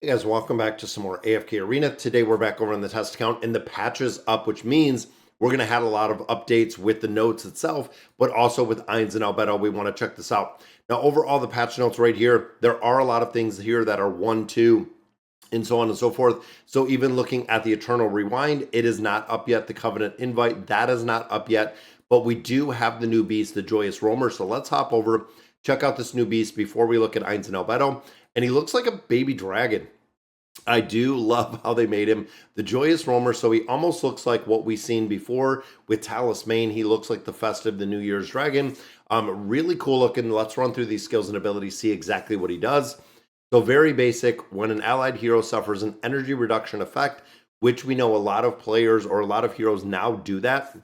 Hey guys, welcome back to some more AFK Arena. Today we're back over on the test account and the patch is up, which means we're going to have a lot of updates with the notes itself, but also with Ainz and Albedo. We want to check this out. Now, overall, the patch notes right here, there are a lot of things here that are 1, 2, and so on and so forth. So even looking at the Eternal Rewind, it is not up yet. The Covenant Invite, that is not up yet. But we do have the new beast, the Joyous Roamer. So let's hop over, check out this new beast before we look at Ainz and Albedo. And he looks like a baby dragon. I do love how they made him the Joyous Roamer. So he almost looks like what we've seen before with Talisman. He looks like the festive, the New Year's dragon. Really cool looking. Let's run through these skills and abilities, see exactly what he does. So very basic, when an allied hero suffers an energy reduction effect, which we know a lot of players or a lot of heroes now do that,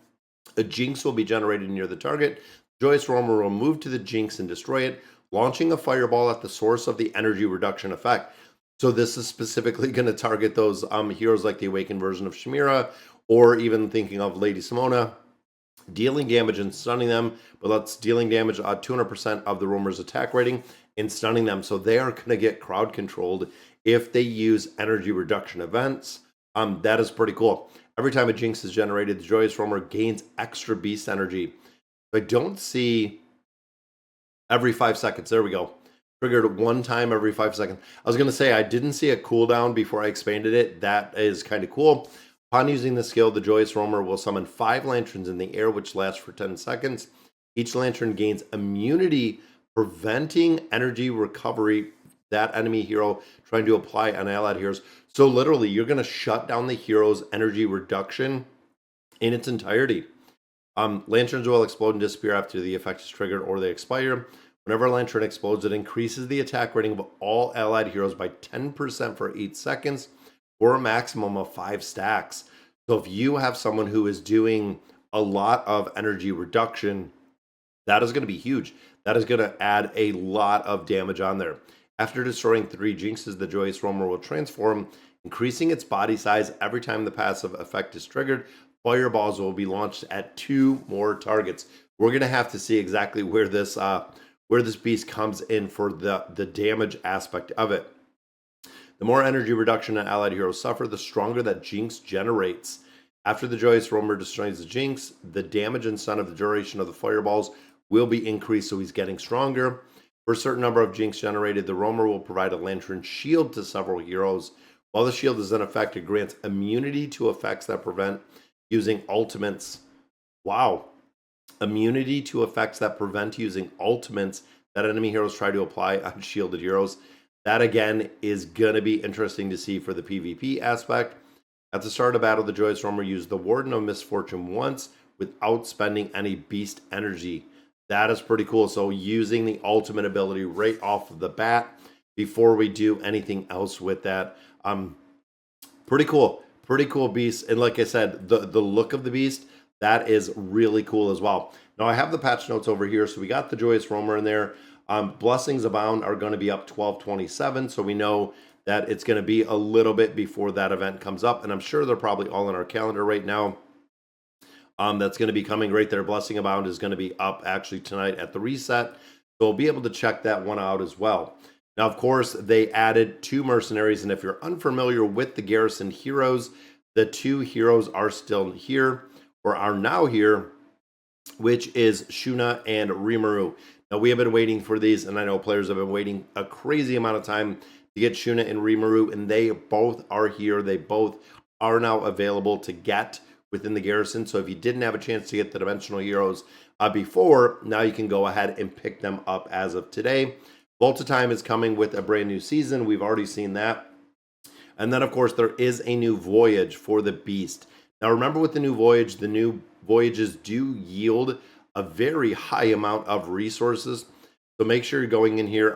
a jinx will be generated near the target. Joyous Roamer will move to the jinx and destroy it, launching a fireball at the source of the energy reduction effect. So this is specifically going to target those heroes like the Awakened version of Shamira, or even thinking of Lady Simona, dealing damage and stunning them, but that's dealing damage at 200% of the Roamer's attack rating and stunning them. So they are going to get crowd controlled if they use energy reduction events. That is pretty cool. Every time a jinx is generated, the Joyous Roamer gains extra beast energy. I don't see every 5 seconds. There we go. Triggered one time every 5 seconds. I was going to say I didn't see a cooldown before I expanded it. That is kind of cool. Upon using the skill, the Joyous Roamer will summon 5 lanterns in the air, which lasts for 10 seconds. Each lantern gains immunity, preventing energy recovery that enemy hero trying to apply on allied heroes. So literally, you're going to shut down the hero's energy reduction in its entirety. Lanterns will explode and disappear after the effect is triggered or they expire. Whenever a lantern explodes, it increases the attack rating of all allied heroes by 10% for 8 seconds, or a maximum of 5 stacks. So if you have someone who is doing a lot of energy reduction, that is going to be huge. That is going to add a lot of damage on there. After destroying 3 jinxes, the Joyous Roamer will transform, increasing its body size every time the passive effect is triggered. Fireballs will be launched at 2 more targets. We're going to have to see exactly where this beast comes in for the damage aspect of it. The more energy reduction an allied heroes suffer, the stronger that jinx generates. After the Joyous Roamer destroys the jinx, the damage and stun of the duration of the fireballs will be increased, so he's getting stronger. For a certain number of jinx generated, the Roamer will provide a lantern shield to several heroes. While the shield is in effect, it grants immunity to effects that prevent using ultimates. Wow. Immunity to effects that prevent using ultimates that enemy heroes try to apply on shielded heroes. That again is going to be interesting to see for the PvP aspect. At the start of battle, the Joyous Roamer used the Warden of Misfortune once without spending any beast energy. That is pretty cool. So using the ultimate ability right off of the bat before we do anything else with that. Pretty cool. Pretty cool beast. And like I said, the look of the beast, that is really cool as well. Now I have the patch notes over here. So we got the Joyous Roamer in there. Blessings Abound are going to be up 12/27. So we know that it's going to be a little bit before that event comes up. And I'm sure they're probably all in our calendar right now. That's going to be coming right there. Blessing Abound is going to be up actually tonight at the reset. So we'll be able to check that one out as well. Now, of course, they added 2 mercenaries. And if you're unfamiliar with the Garrison heroes, the 2 heroes are still here or are now here, which is Shuna and Rimuru. Now, we have been waiting for these, and I know players have been waiting a crazy amount of time to get Shuna and Rimuru, and they both are here. They both are now available to get within the Garrison. So if you didn't have a chance to get the Dimensional Heroes before, now you can go ahead and pick them up as of today. Volta Time is coming with a brand new season. We've already seen that. And then, of course, there is a new voyage for the Beast. Now, remember with the new voyages do yield a very high amount of resources. So make sure you're going in here.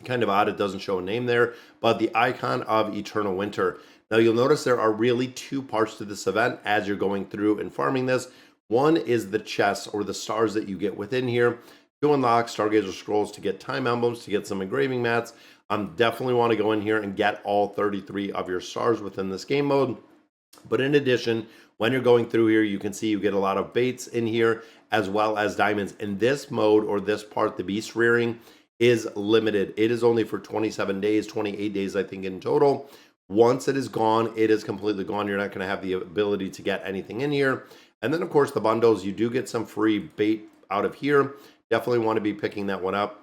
Kind of odd, it doesn't show a name there, but the icon of Eternal Winter. Now, you'll notice there are really 2 parts to this event as you're going through and farming this. One is the chests or the stars that you get within here to unlock Stargazer Scrolls, to get time emblems, to get some engraving mats. Definitely want to go in here and get all 33 of your stars within this game mode. But in addition, when you're going through here, you can see you get a lot of baits in here as well as diamonds. In this mode or this part, the beast rearing, is limited. It is only for 27 days, 28 days, I think, in total. Once it is gone, it is completely gone. You're not going to have the ability to get anything in here. And then, of course, the bundles, you do get some free bait out of here. Definitely want to be picking that one up.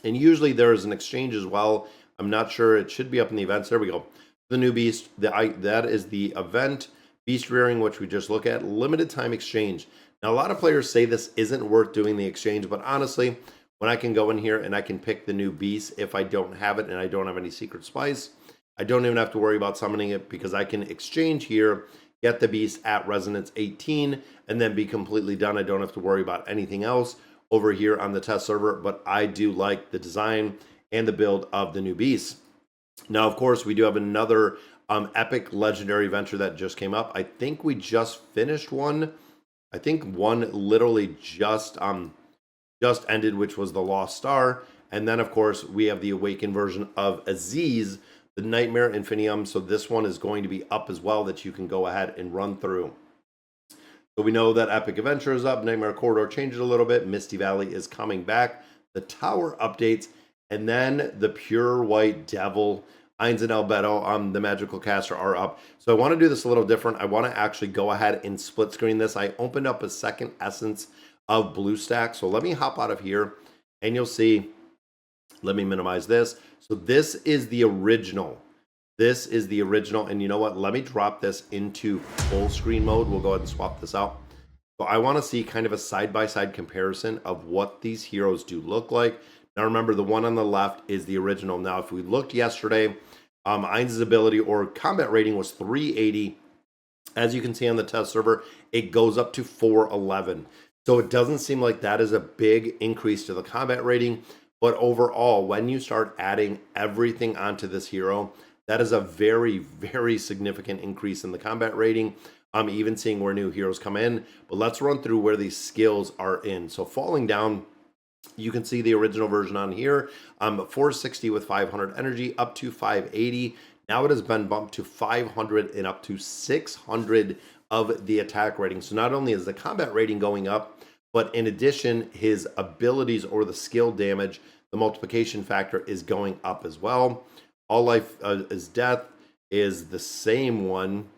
And usually there is an exchange as well. I'm not sure. It should be up in the events. There we go. The new beast. That is the event. Beast rearing, which we just look at. Limited time exchange. Now, a lot of players say this isn't worth doing the exchange, but honestly, when I can go in here and I can pick the new beast if I don't have it and I don't have any secret spice, I don't even have to worry about summoning it because I can exchange here, get the beast at resonance 18, and then be completely done. I don't have to worry about anything else over here on the test server, but I do like the design and the build of the new beast. Now, of course, we do have another epic legendary venture that just came up. I think we just finished one. I think one literally just ended, which was the Lost Star. And then, of course, we have the Awakened version of Aziz, the Nightmare Infinium. So this one is going to be up as well that you can go ahead and run through. So we know that Epic Adventure is up. Nightmare Corridor changed a little bit. Misty Valley is coming back. The Tower updates. And then the Pure White Devil, Ainz and Albedo, the Magical Caster are up. So I want to do this a little different. I want to actually go ahead and split screen this. I opened up a second essence of BlueStack. So let me hop out of here and you'll see, let me minimize this. So this is the original. This is the original. And you know what? Let me drop this into full screen mode. We'll go ahead and swap this out. So I want to see kind of a side-by-side comparison of what these heroes do look like. Now remember, the one on the left is the original. Now, if we looked yesterday, Ainz's ability or combat rating was 380. As you can see on the test server, it goes up to 411. So it doesn't seem like that is a big increase to the combat rating. But overall, when you start adding everything onto this hero, that is a very, very significant increase in the combat rating. I'm even seeing where new heroes come in. But let's run through where these skills are in. So falling down, you can see the original version on here. 460 with 500 energy, up to 580. Now it has been bumped to 500 and up to 600 of the attack rating. So not only is the combat rating going up, but in addition, his abilities or the skill damage, the multiplication factor is going up as well. All life is death is the same one.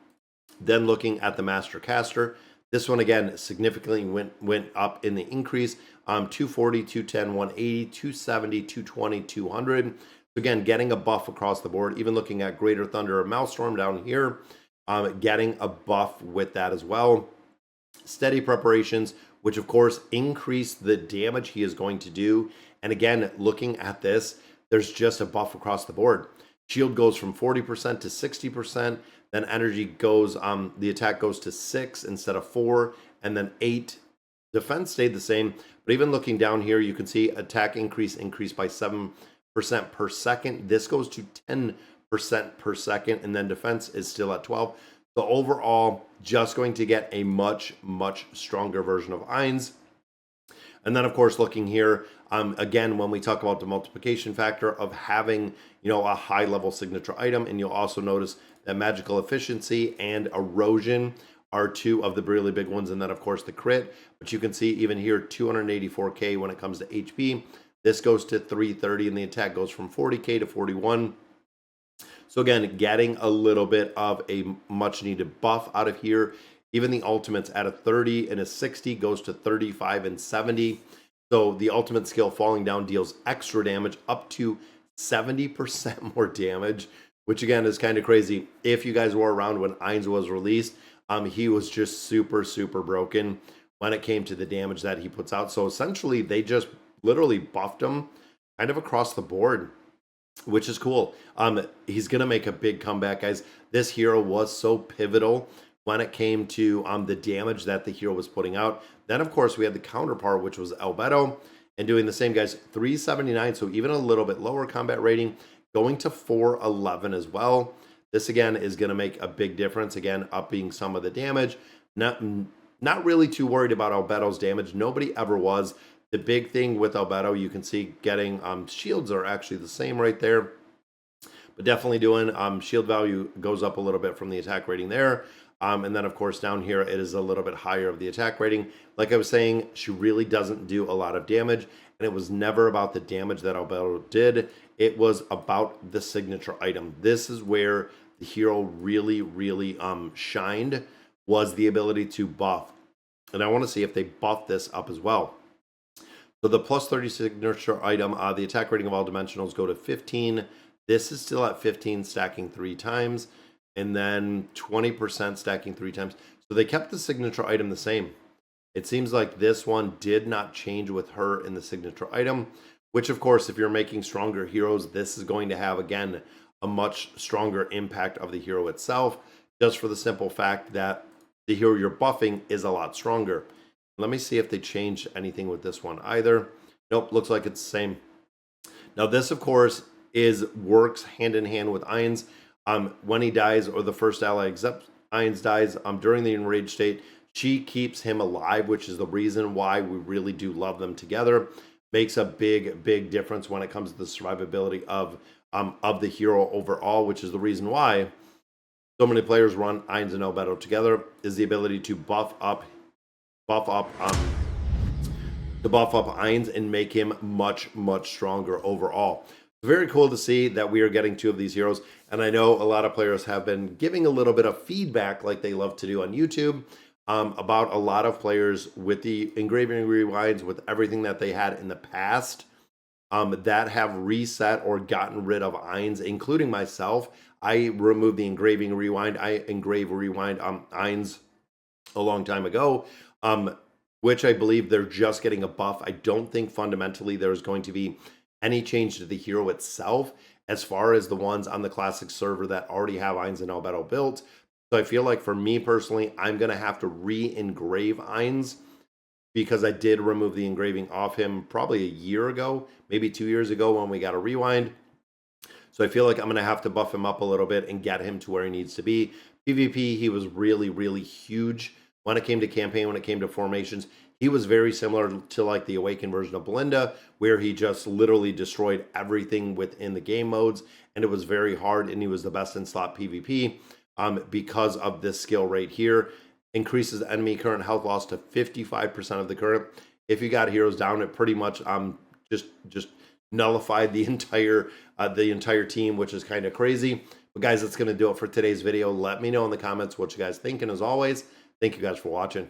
Then looking at the Master Caster, this one again significantly went up in the increase. 240, 210, 180, 270, 220, 200. So again, getting a buff across the board. Even looking at Greater Thunder or Maelstrom down here, getting a buff with that as well. Steady Preparations, which of course increase the damage he is going to do. And again, looking at this, there's just a buff across the board. Shield goes from 40% to 60%. Then energy goes, the attack goes to 6 instead of 4, and then 8. Defense stayed the same, but even looking down here, you can see attack increased by 7% per second. This goes to 10% per second, and then defense is still at 12. So overall, just going to get a much, much stronger version of Ainz. And then, of course, looking here, again, when we talk about the multiplication factor of having, a high-level signature item, and you'll also notice that magical efficiency and erosion are two of the really big ones, and then, of course, the crit. But you can see even here, 284k when it comes to HP. This goes to 330, and the attack goes from 40k to 41. So again, getting a little bit of a much-needed buff out of here. Even the ultimates at a 30 and a 60 goes to 35 and 70. So the ultimate skill falling down deals extra damage up to 70% more damage, which again is kind of crazy. If you guys were around when Ainz was released, he was just super, super broken when it came to the damage that he puts out. So essentially, they just literally buffed him kind of across the board, which is cool. He's going to make a big comeback, guys. This hero was so pivotal when it came to the damage that the hero was putting out. Then, of course, we had the counterpart, which was Albedo, and doing the same, guys, 379, so even a little bit lower combat rating, going to 411 as well. This, again, is going to make a big difference, again, upping some of the damage. Not really too worried about Albedo's damage. Nobody ever was. The big thing with Albedo, you can see getting shields are actually the same right there. But definitely doing shield value goes up a little bit from the attack rating there. And then, of course, down here, it is a little bit higher of the attack rating. Like I was saying, she really doesn't do a lot of damage. and it was never about the damage that Albedo did. It was about the signature item. This is where the hero really shined, was the ability to buff. And I want to see if they buff this up as well. So the plus 30 signature item, the attack rating of all dimensionals go to 15. This is still at 15, stacking 3 times, and then 20% stacking 3 times. So they kept the signature item the same. It seems like this one did not change with her in the signature item, which of course, if you're making stronger heroes, this is going to have, again, a much stronger impact of the hero itself, just for the simple fact that the hero you're buffing is a lot stronger. Let me see if they changed anything with this one either. Nope, looks like it's the same. Now this, of course, works hand in hand with Ainz. When he dies, or the first ally except Ainz dies during the enraged state, she keeps him alive, which is the reason why we really do love them together. Makes a big difference when it comes to the survivability of the hero overall, which is the reason why so many players run Ainz and Albedo together, is the ability to buff up Ainz and make him much stronger overall. It's very cool to see that we are getting 2 of these heroes, and I know a lot of players have been giving a little bit of feedback, like they love to do on YouTube, about a lot of players with the engraving rewinds, with everything that they had in the past, that have reset or gotten rid of Ainz, including myself. I removed the engraving rewind. I engrave rewind Ainz a long time ago, which I believe they're just getting a buff. I don't think fundamentally there's going to be any change to the hero itself as far as the ones on the classic server that already have Ainz and Albedo built. So I feel like for me personally, I'm going to have to re-engrave Ainz, because I did remove the engraving off him probably a year ago, maybe 2 years ago when we got a rewind. So I feel like I'm going to have to buff him up a little bit and get him to where he needs to be. PvP, he was really huge. When it came to campaign, when it came to formations, he was very similar to like the Awakened version of Belinda, where he just literally destroyed everything within the game modes, and it was very hard, and he was the best in slot PvP because of this skill right here. Increases enemy current health loss to 55% of the current. If you got heroes down, it pretty much just nullified the entire team, which is kind of crazy. But guys, that's going to do it for today's video. Let me know in the comments what you guys think, and as always, thank you guys for watching.